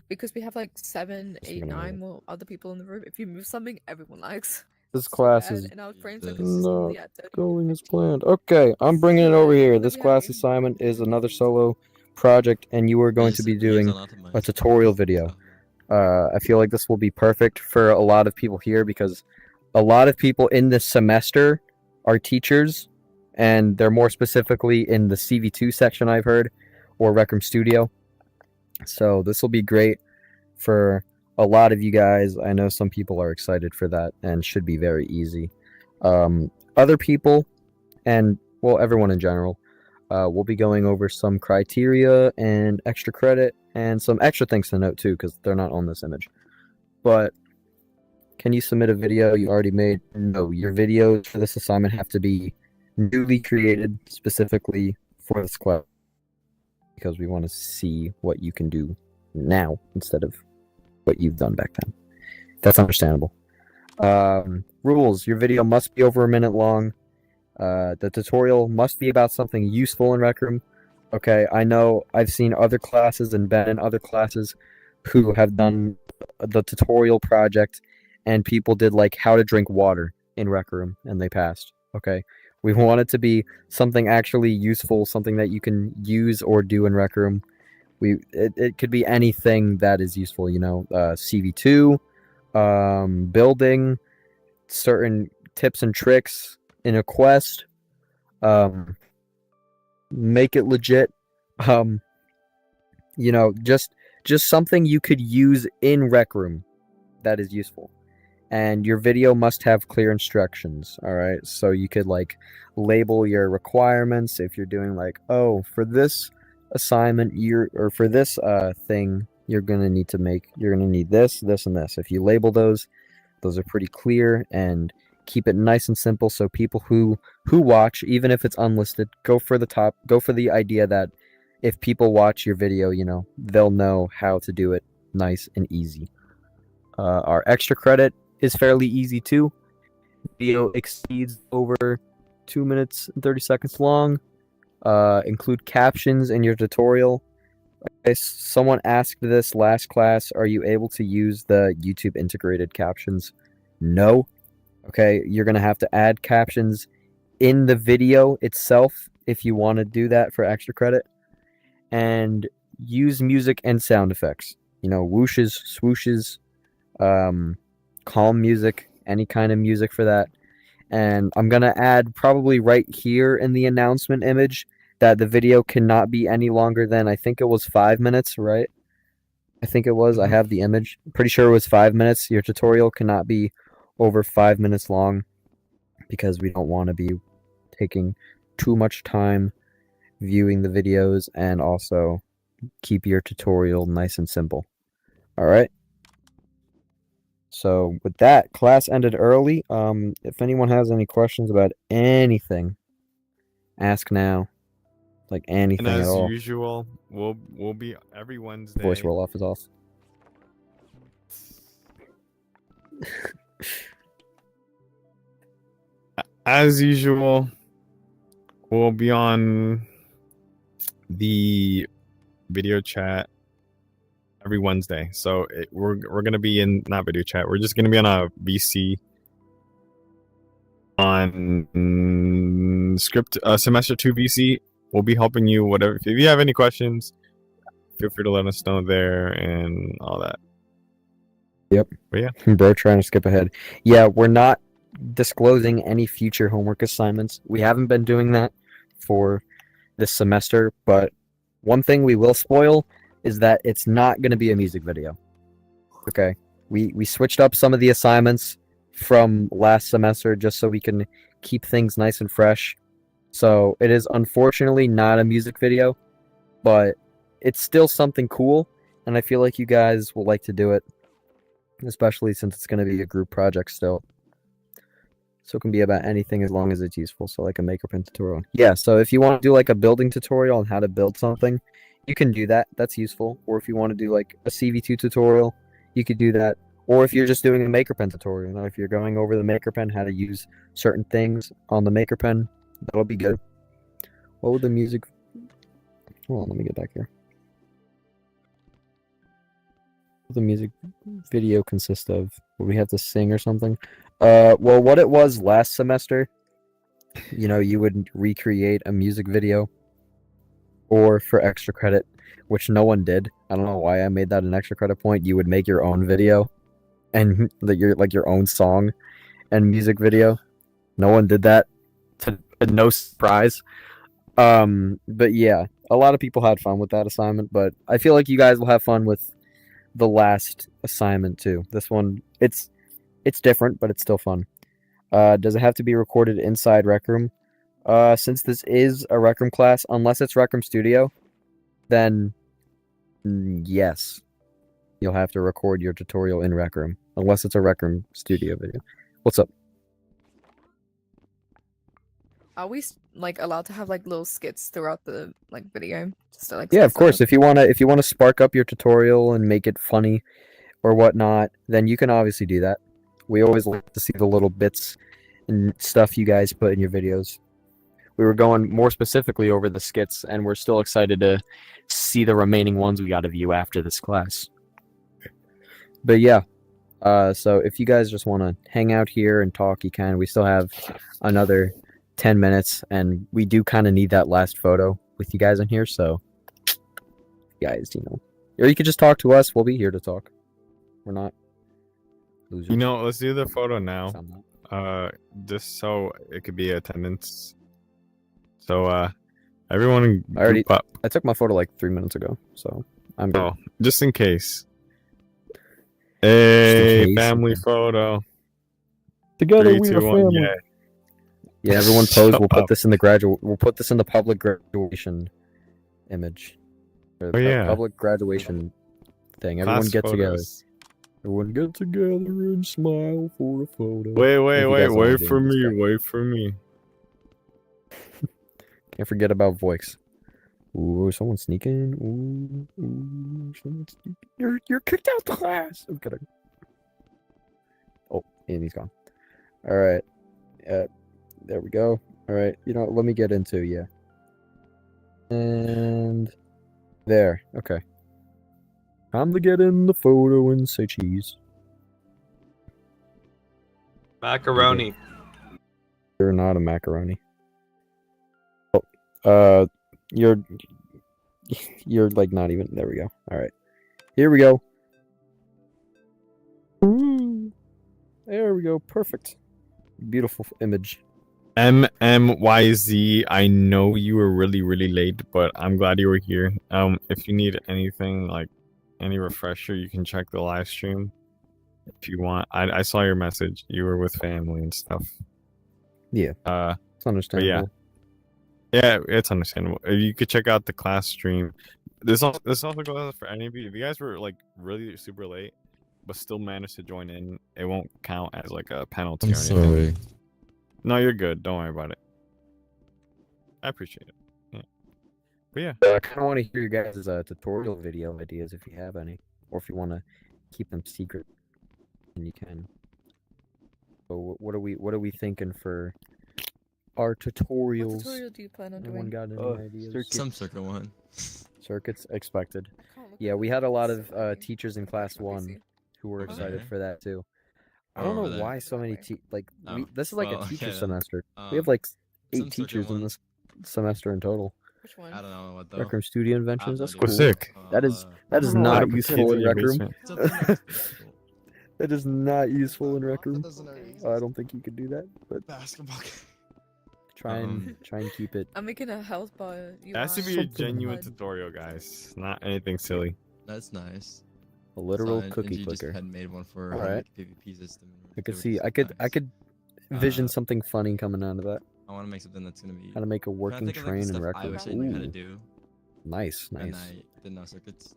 Because we have like 7, Just a 8, minute, 9 more other people in the room. If you move something, everyone lags. This So class bad, is and our brains are not consistently at 30 going as 50. planned. Okay, I'm bringing it So over bad. here. Then This we have class games assignment going is on. another solo project, and you are going to Yes, be yes, doing a lot of a mines. tutorial video. I feel like this will be perfect for a lot of people here because a lot of people in this semester are teachers, and they're more specifically in the CV2 section, I've heard, or Rec Room Studio. So this will be great for a lot of you guys. I know some people are excited for that and should be very easy. Other people, and well, everyone in general, we'll be going over some criteria and extra credit and some extra things to note too, because they're not on this image. But can you submit a video you already made? No, your videos for this assignment have to be newly created specifically for this class because we want to see what you can do now instead of what you've done back then. That's understandable. Rules: your video must be over a minute long. The tutorial must be about something useful in Rec Room. Okay, I know I've seen other classes and been in other classes who have done the tutorial project and people did like how to drink water in Rec Room and they passed. Okay, we want it to be something actually useful, something that you can use or do in Rec Room. It could be anything that is useful, you know, CV2, building, certain tips and tricks in a quest, make it legit, you know, just something you could use in Rec Room that is useful. And your video must have clear instructions, all right? So you could like label your requirements if you're doing like, oh, for this assignment or for this thing you're gonna need this, this, and this. If you label those are pretty clear, and keep it nice and simple so people who watch, even if it's unlisted, go for the idea that if people watch your video, you know, they'll know how to do it nice and easy. Our extra credit is fairly easy too. Video exceeds over 2 minutes and 30 seconds long. Include captions in your tutorial. Okay, someone asked this last class, are you able to use the YouTube integrated captions? No. Okay, you're going to have to add captions in the video itself if you want to do that for extra credit. And use music and sound effects. You know, whooshes, swooshes, calm music, any kind of music for that. And I'm going to add probably right here in the announcement image that the video cannot be any longer than, I think it was 5 minutes, right? I think it was. I have the image. Pretty sure it was 5 minutes. Your tutorial cannot be over 5 minutes long because we don't want to be taking too much time viewing the videos, and also keep your tutorial nice and simple. All right. So with that, class ended early. If anyone has any questions about anything, ask now. Like anything And at as all. usual, we'll be every Wednesday. Voice roll off is off. As usual, we'll be on the video chat every Wednesday. So we're gonna be in, not video chat. We're just gonna be on a VC on script semester 2 VC. We'll be helping you. Whatever. If you have any questions, feel free to let us know there and all that. Yep. But yeah. Bro, trying to skip ahead. Yeah, we're not disclosing any future homework assignments. We haven't been doing that for this semester, but one thing we will spoil is that it's not going to be a music video. Okay? We switched up some of the assignments from last semester just so we can keep things nice and fresh. So it is unfortunately not a music video, but it's still something cool, and I feel like you guys will like to do it, especially since it's going to be a group project still. So it can be about anything as long as it's useful. So like a maker pen tutorial. Yeah, so if you want to do like a building tutorial on how to build something, you can do that. That's useful. Or if you want to do like a CV2 tutorial, you could do that. Or if you're just doing a maker pen tutorial, if you're going over the maker pen, how to use certain things on the maker pen, that'll be good. What would the music... Hold on, let me get back here. the music video consist of? Would we have to sing or something? Well, what it was last semester, you would recreate a music video, or for extra credit, which no one did. I don't know why I made that an extra credit point. You would make your own video, and your own song and music video. No one did that. To no surprise. But yeah, a lot of people had fun with that assignment, but I feel like you guys will have fun with the last assignment too. This one, it's different, but it's still fun. Does it have to be recorded inside Rec Room? Since this is a Rec Room class, unless it's Rec Room Studio, then yes, you'll have to record your tutorial in Rec Room, unless it's a Rec Room Studio video. What's up? Are we like allowed to have like little skits throughout the like video? Just to, like, Yeah, of spice it course. up? If you wanna spark up your tutorial and make it funny or whatnot, then you can obviously do that. We always like to see the little bits and stuff you guys put in your videos. We were going more specifically over the skits, and we're still excited to see the remaining ones we got of you after this class. But yeah, so if you guys just want to hang out here and talk, you can. We still have another 10 minutes, and we do kind of need that last photo with you guys in here, so guys, or you could just talk to us. We'll be here to talk. We're not losers. Let's do the photo now. I'm not. Just so it could be attendance. So, everyone I already- group up. I took my photo like 3 minutes ago, so I'm good. Oh, just in case. Hey, case, family okay. photo. Together 3, we 2, are 1, family. yeah. Yeah, everyone pose. Shut We'll put up. this in the We'll put this in the public graduation image. Or the yeah. public graduation thing. Everyone Class get together. photos. Everyone get together and smile for a photo. Wait, If you guys don't wait do for this me, guy. wait for me. Can't forget about Voix. Ooh, someone sneaking. Ooh, someone sneaking. You're kicked out the class. I'm kidding. Oh, and he's gone. All right. There we go. All right. Let me get into And there. Okay. Time to get in the photo and say cheese. Macaroni. You're not a macaroni. Oh, you're like not even. There we go. All right, here we go. Ooh, there we go. Perfect. Beautiful image. MMYZ, I know you were really, really late, but I'm glad you were here. If you need anything, like any refresher, you can check the live stream if you want. I saw your message. You were with family and stuff. Yeah. It's understandable. Yeah, it's understandable. If you could check out the class stream. This also goes for any of you. If you guys were like really super late, but still managed to join in, it won't count as like a penalty or anything. No, you're good. Don't worry about it. I appreciate it. Yeah. But yeah. I kind of want to hear your guys' tutorial video ideas if you have any, or if you want to keep them secret, then you can. So what are we thinking for our tutorials? What tutorial do you plan on Anyone doing? got any ideas? Some circuit one. Circuits expected. I can't look Yeah, at we it. had a lot It's of so teachers in big. class It's so one busy. who were Over excited there? for that too. I Oh, don't over know there. why so many Okay. this is like well, a teacher yeah. semester. We have like 8 some circuit teachers in ones. this semester in total. Which one? I don't know what though. Rec Room Studio Inventions. no That's idea. cool. Cool, sick. That is Let not Let 'em useful kids in your Rec Room. basement. That is not useful in Rec Room. Doesn't already exist. I don't think you could do that, but Basketball. try and keep it. I'm making a health bar. It has to be a Something genuine Blood. tutorial, guys. Not anything silly. That's nice. A literal So, cookie NG just clicker. had made one for Alright. PvP system. I could It see. was I could nice. vision Uh, something funny coming out of that. I want to make something that's gonna be. How to make a I'm trying to working think of, like, the train in stuff Rec I Room. wish I knew how to Ooh, do, nice, and nice. I didn't know circuits.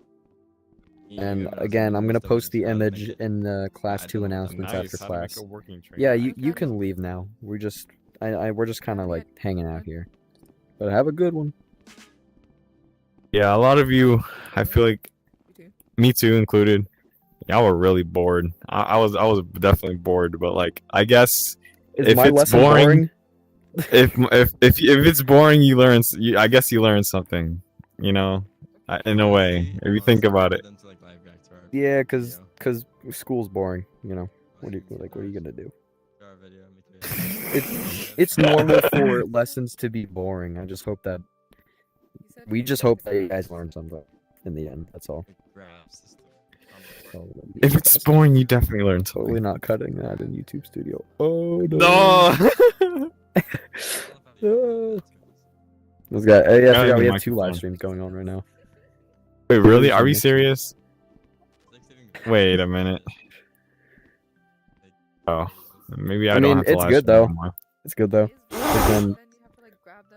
And You know, again, some I'm of gonna the stuff post is the how to make image it. in the class I 2 don't know, announcements Nice. after How to make class. a working train. Yeah, I'm you glad can you- leave now. We're just we're just kind of I'm like glad- hanging out okay. here. But have a good one. Yeah, a lot of you, I feel like, You too. me too included, y'all were really bored. I was definitely bored, but like, I guess Is If my it's lesson boring- if it's boring, I guess you learn something, in a way, if you think about it. Them to, like, live react to our Yeah, cause school's boring. You know. What are you gonna do? It's normal for lessons to be boring. I just hope that we just hope that you guys learn something in the end. That's all. If it's boring, you definitely learn Totally something. not cutting that in YouTube Studio. Oh no. No. This guy. Oh, yeah, I Got forgot the we have 2 live microphone. streams going on right now. Wait, really? Are we Next- serious? Wait a minute. Oh, maybe I I don't mean, have to it's live good, stream though. anymore. It's good though. But then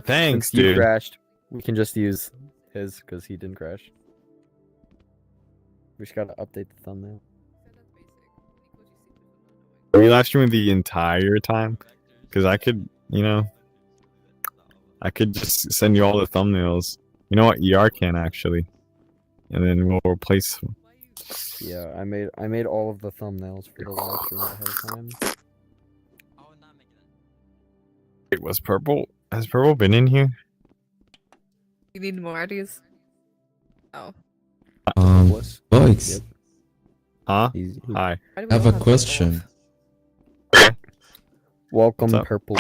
Thanks, since you dude. crashed, we can just use his because he didn't crash. We just gotta update the thumbnail. Are you live streaming the entire time? Because I could, you know, I could just send you all the thumbnails. You know what? ER can actually, and then we'll replace them. Yeah, I made all of the thumbnails for the live stream ahead of time. Wait, has Purple been in here? You need more ideas? Oh. Bliss. Alex, Yep. Huh? He's Hi. Why do we I have all a purple? question. welcome, What's up? Purple.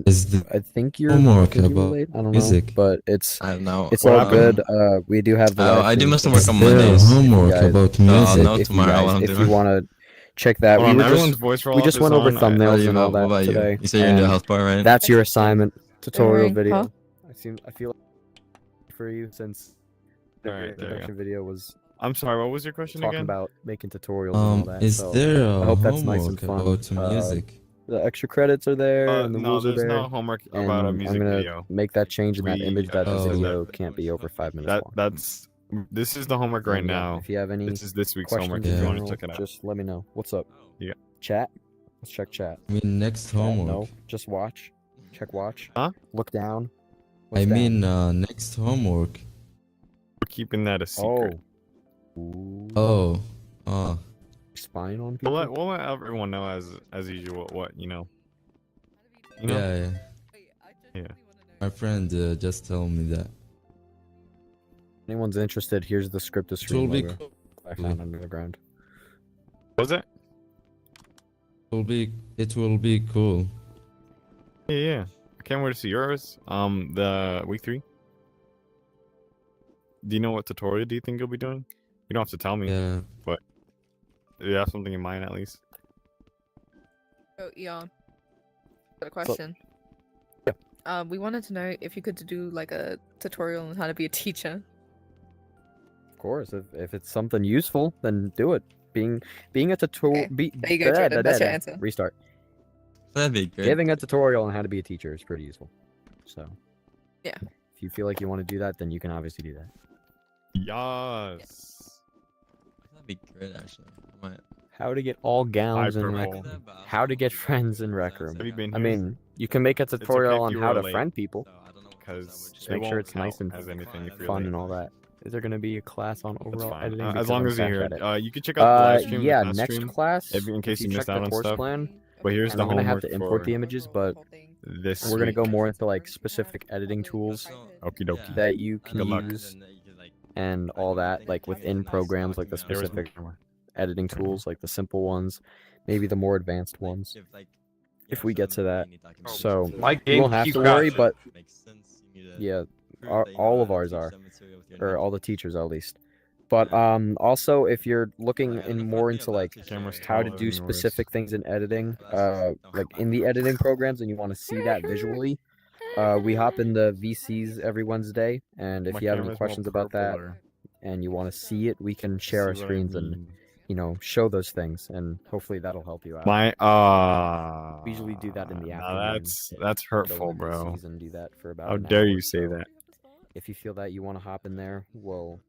Is the I think you're homework could you about relate? I don't know, music? but it's I don't know. it's What all happened? good. We do have the. Oh, live I do stream most of for work on Is there a Mondays. homework guys- about I'll music? know if you tomorrow guys, what I'm if you doing. want to check that, Hold on, we everyone's voice roll just off went is over on. thumbnails and all What that about today. you? You say you're into and health bar, right? That's your assignment tutorial Boring, video. huh? I feel for you since the Alright, there you introduction video was I'm sorry. What was your question talking again? about making tutorials and all that. Is so there I a hope that's nice and homework fun. about music? The extra credits are there and the No, rules are there's there. no homework And about a I'm music gonna video. make that change in that We, image that the Oh. video can't be over 5 minutes long. That's this is the homework right And, yeah, now. If you have any This is this week's questions homework. in If you want to general, check it out. just let me know. What's up? Yeah. Chat? Let's check chat. I mean, next Chat, homework. No, just watch. Check watch. Huh? Look down. I What's down? mean, next homework. We're keeping that a secret. Oh. Ooh. Oh. Oh. Spying on people? We'll let everyone know as usual what you know. You know? Yeah, yeah. Yeah. My friend just told me that. Anyone's interested, here's the script to It will screen be logo cool. I found under the ground. What was it? It will be cool. Yeah, yeah. I can't wait to see yours. The week 3. Do you know what tutorial do you think you'll be doing? You don't have to tell me. Yeah. Do you have something in mind at least? Oh, Eon. Got a question. Yeah. We wanted to know if you could do like a tutorial on how to be a teacher. Of course, if it's something useful, then do it. Being a tutorial. Okay. There you go, Jordan. That's your answer. Restart. That'd be good. Giving a tutorial on how to be a teacher is pretty useful. So. Yeah. If you feel like you want to do that, then you can obviously do that. Yes. That'd be good, actually. I might. How to get all gowns in Rec Purple. How to get friends in Rec Room. Have you been I here? mean, you can make a tutorial if on you how were to late. friend people. So I don't know what Because Just make sure it's nice and as anything if you're Fun late. and all that. Is there going to be a class on That's overall fine. editing? As Because long I'm as you're back here. at it. You can check out the live stream. Yeah, the past next stream, class. in case if you missed check out the on course stuff. plan, But here's and the I'm gonna have homework to import for the images, but this we're gonna go week. more into like specific editing tools Okie dokie. that you can Good luck. use and all that, like within programs, like the There was specific editing tools, like the simple ones, maybe the more advanced ones. If we get to that. So My you game won't have keeps to worry, crashing. but yeah, all of ours are, or all the teachers at least. But also if you're looking in more into like Camera's how to taller do than yours. specific things in editing, like in the editing programs, and you want to see that visually, we hop in the VCs every Wednesday, and if My you have any camera's more questions about that purpler. and you want to see it, we can share our See what I screens and mean? show those things, and hopefully that'll help you out. My We usually do that in the now afternoon. that's Go hurtful, in bro. VCs and do that for about How an dare hour. you say So that? if you feel that you want to hop in there, we'll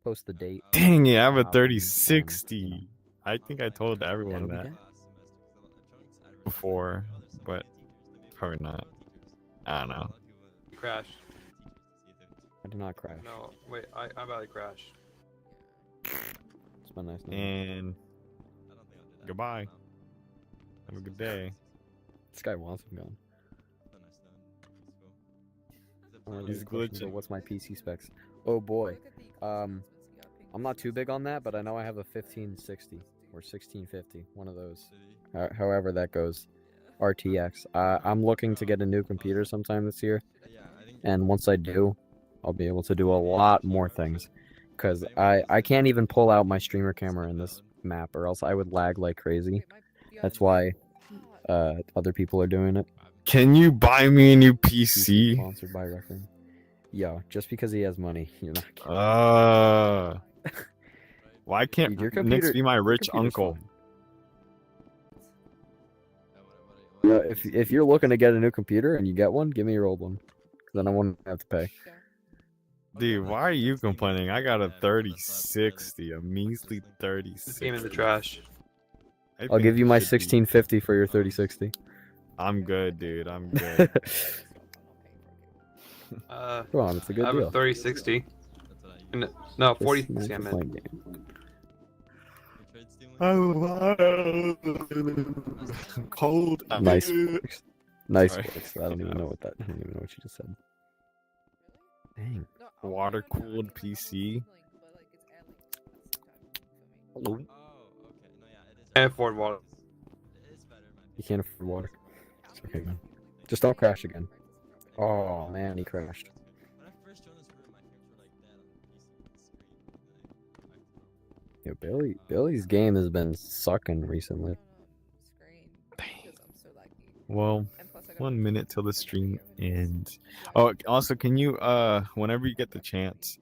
post the date. Dang it, I have a hop in and, 3060. I think I told everyone that'll be that before, but probably not. I don't know. You crashed. I did not crash. No, wait, I about to crash. It's been nice. knowing you. And goodbye. Have a good day. This guy wants him gone. He's Questions glitching. about what's my PC specs? Oh boy. I'm not too big on that, but I know I have a 1560 or 1650, one of those. However that goes, RTX. I'm looking to get a new computer sometime this year, Yeah, I think. and once I do, I'll be able to do a lot more things. Cause I can't even pull out my streamer camera in this map, or else I would lag like crazy. That's why other people are doing it. Can you buy me a new He's PC? sponsored by Record. Yeah, just because he has money, you're not. Why can't Dude, your Nix computer- be my rich Computer's uncle? fine. Yeah, if you're looking to get a new computer and you get one, give me your old one. Then I won't have to pay. Dude, why are you complaining? I got a 3060, a measly This 3060. game in the trash. I I'll think give you my it should be- 1650 for your 3060. I'm good, dude. I'm good. Come on, it's a good I have a deal. 3060. That's what I use. No, It's 4060 a I fun meant. game. You trade stealing? Cold. Nice flex. Nice Sorry. flex. I don't even know what that. I don't even know what you just said. Dang. Water cooled PC. Hello. Oh, okay. No, yeah, it is. Can't afford water. It is better, in my You opinion. can't afford water. It's okay, man. Just don't crash again. Oh man, he crashed. When I first joined this room, my frames were like dead on the PC screen. Yeah, Billy's game has been sucking recently. Well, 1 minute till the stream ends. Oh, also, can you whenever you get the chance,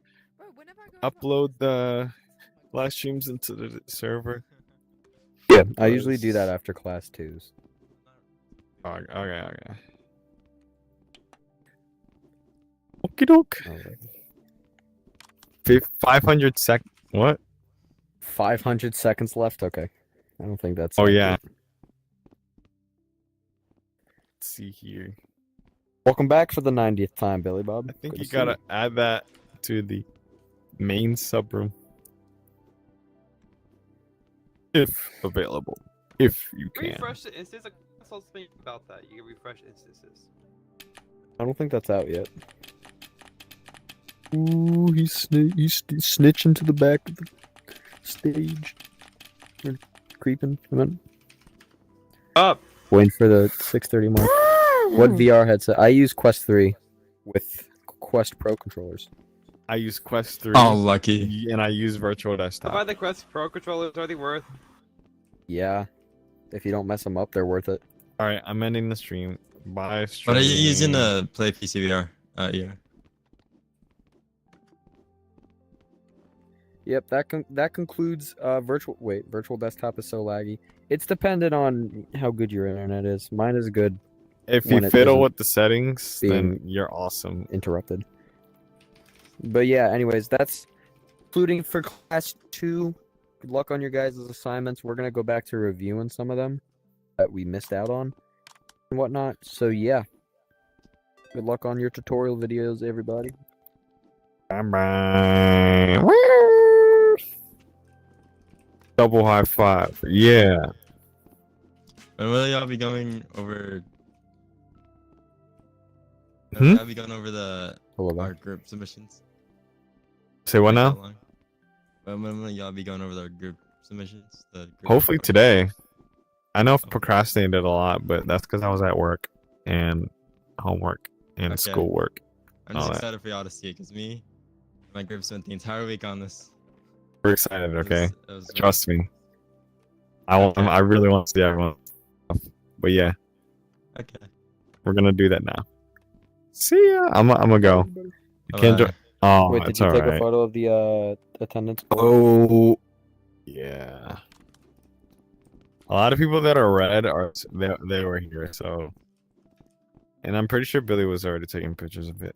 upload the live streams into the server? Yeah, I usually do that after class 2s. Oh, okay. Okie doke. Alright. 500 sec. What? 500 seconds left. Okay, I don't think that's. Oh that yeah. good. Let's see here. Welcome back for the 90th time, Billy Bob. I think Good you to see gotta add that to the main subroom. If available. If you can. Refresh the instance. That's what's thing about that. You can refresh instances. I don't think that's out yet. Ooh, he's snitching to the back of the stage. Or creeping. Come on. Up. Waiting for the 6:30 mark. What VR headset? I use Quest 3 with Quest Pro controllers. I use Quest 3 Oh, lucky. and I use Virtual Buy Desktop. the Quest Pro controllers. Are they worth? Yeah, if you don't mess them up, they're worth it. Alright, I'm ending the stream. Bye stream. What are you using to play PCVR? Yeah. Yep, that concludes virtual desktop is so laggy. It's dependent on how good your internet is. Mine is good, If when you it fiddle isn't with the settings, then being- you're awesome. interrupted. But yeah, anyways, that's including for class 2. Good luck on your guys' assignments. We're gonna go back to reviewing some of them that we missed out on and whatnot. So yeah. Good luck on your tutorial videos, everybody. Bye. Double high five. Yeah. When will y'all be going over? Hmm? When will y'all be going over the Hello our there. group submissions? Say what Like, how now? long? When will y'all be going over the group submissions? The group Hopefully report? today. I know I've Okay. procrastinated a lot, but that's because I was at work and homework and Okay. schoolwork. I'm just all that. excited for y'all to see it, cause me, my group spent the entire week on this. We're excited, okay? It was really- Trust me. I really want to see everyone. But yeah, Okay. we're gonna do that now. See ya. I'm gonna go. You can't Bye. do. Oh, Wait, did it's you take a alright. photo of the attendance? Oh, yeah. A lot of people that are red are they were here, so. And I'm pretty sure Billy was already taking pictures of it.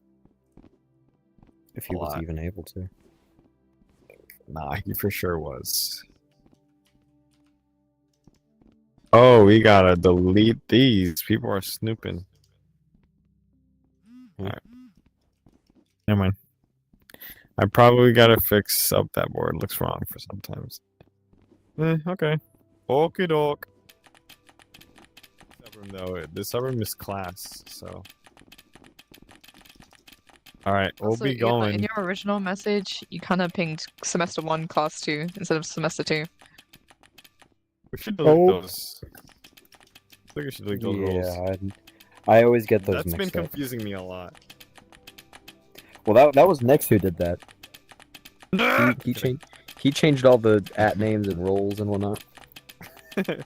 If he a was lot. even able to. Nah, he for sure was. Oh, we gotta delete these. People are snooping. Alright. Never mind. I probably gotta fix up that board. Looks wrong for sometimes. Okay. Okie doke. Subroom though, the subroom is class, so. All right, we'll Also, be in going. your original message, you kind of pinged semester 1, class 2 instead of semester 2. We should delete Oh. those. I think we should delete those roles. Yeah, I always get those That's been mixed up. confusing me a lot. Well, that was Nix who did that. He changed all the at names and roles and whatnot. Okay.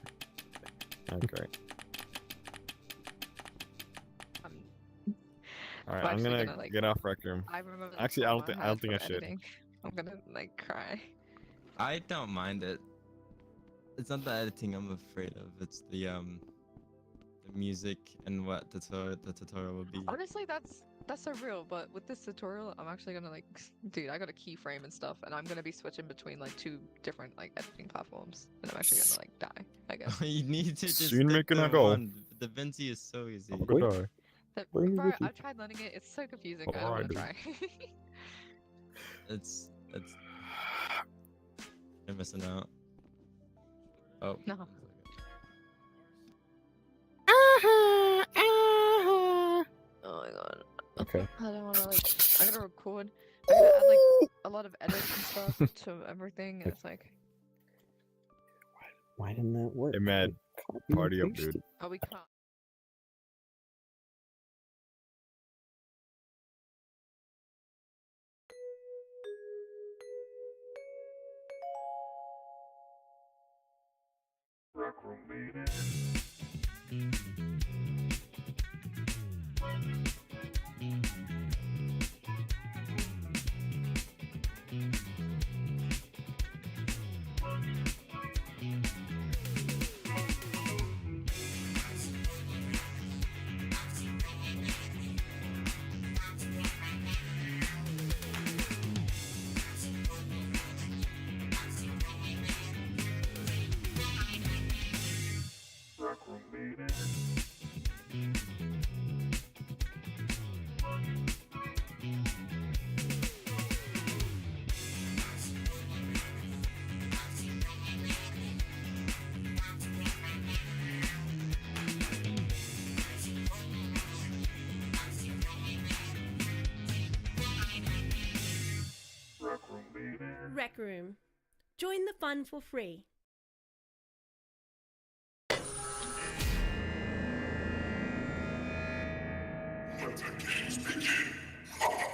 All right, I'm actually gonna gonna, like- get off Rec Room. I remember. the Actually, I don't problem think I had should. for editing. I'm gonna like cry. I don't mind it. It's not the editing I'm afraid of. It's the music and what the tutorial will be. Honestly, that's so real. But with this tutorial, I'm actually gonna like, dude, I got a keyframe and stuff, and I'm gonna be switching between like 2 different like editing platforms, and I'm actually gonna like die. I guess. You need to just Soon stick making to a goal. one. Da Vinci is so easy. Wait. But, Bring me bro, with you. I've tried learning it. It's so confusing. I don't Alright, want to try. It's you're missing out. Oh. No. Oh my god. Okay. I don't want to like. I gotta record. I gotta add like a lot of edits and stuff to everything. And it's like, Why didn't that work? Hey, Matt, Copy and party up, paste dude. it. oh, we can't. Rec Room. Join the fun for free. Let the games begin.